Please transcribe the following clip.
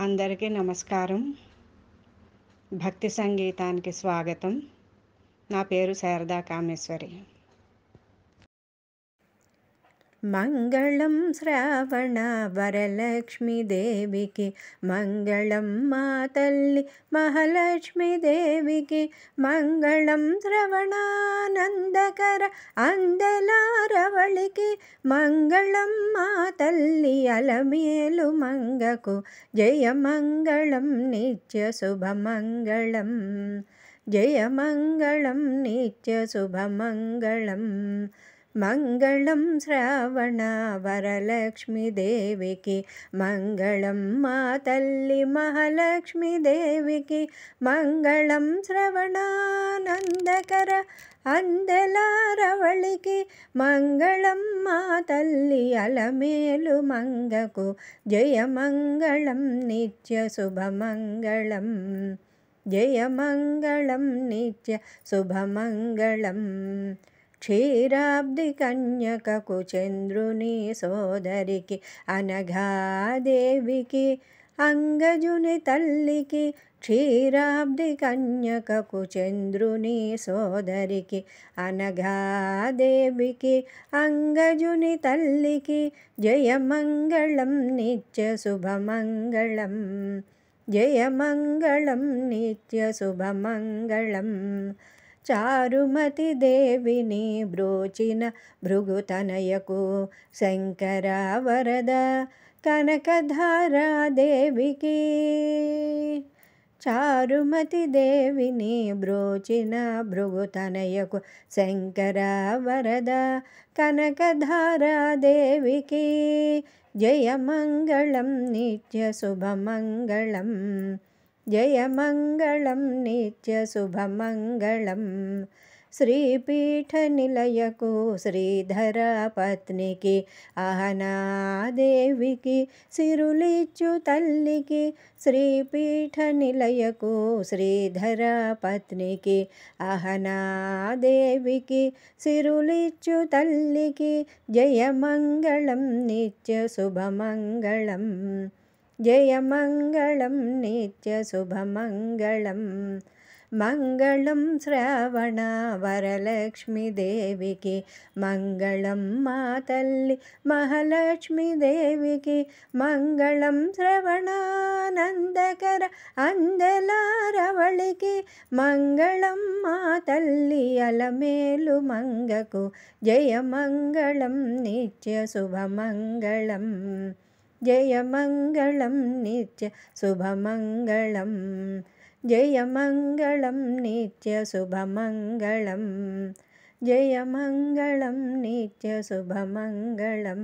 అందరికీ నమస్కారం. భక్తి సంగీతానికి స్వాగతం. నా పేరు శారదా కామేశ్వరి. మంగళం శ్రావణ వరలక్ష్మీ దేవికి, మంగళం మా తల్లి మహాలక్ష్మీ దేవికి, మంగళం శ్రవణానందకర అందలారవళికి, మంగళం మా తల్లి అలమేలు మంగకు, జయ మంగళం నిత్య శుభమంగళం, జయ మంగళం నిత్య శుభమంగళం. మంగళం శ్రావణ వరలక్ష్మీ దేవికి, మంగళం మా తల్లి మహాలక్ష్మీ దేవికి, మంగళం శ్రవణానందకర అందలారవళికి, మంగళం మా తల్లి అలమేలు మంగకు, జయ మంగళం నిత్య శుభమంగళం, జయ మంగళం నిత్య శుభమంగళం. క్షీరాబ్ది కన్యకకు చంద్రుని సోదరికి అనఘాదేవికి, అంగజుని తల్లికి, క్షీరాబ్ది కన్యకకు చంద్రుని సోదరికి అనఘాదేవికి, అంగజుని తల్లికి, జయ మంగళం నిత్య శుభమంగళం, జయ మంగళం నిత్య శుభమంగళం. చారుమతి దేవిని బ్రోచిన భృగుతనయకు, శంకర వరద కనకధారాదేవికి, చారుమతి దేవిని బ్రోచిన భృగుతనయకు, శంకర వరద కనకధారాదేవికి, జయ మంగళం నిత్య శుభమంగళం, జయ మంగళం నిత్య శుభమంగళం. శ్రీపీఠ నిలయకు శ్రీధర పత్నికి అహనాదేవికి, సిరులిచ్చు తల్లికి, శ్రీపీఠ నిలయకు శ్రీధర పత్నికి అహనాదేవికి, సిరులిచ్చు తల్లికి, జయ మంగళం నిత్య శుభమంగళం, జయ మంగళం నిత్య శుభమంగళం. మంగళం శ్రావణ వరలక్ష్మీ దేవికి, మంగళం మా తల్లి మహాలక్ష్మీ దేవికి, మంగళం శ్రవణానందకర అందలారవళికి, మంగళం మా తల్లి అలమేలు మంగకు, జయ మంగళం నిత్య శుభమంగళం, జయ మంగళం నిత్య శుభమంగళం, జయ మంగళం నిత్య శుభమంగళం, జయ మంగళం నిత్య శుభమంగళం.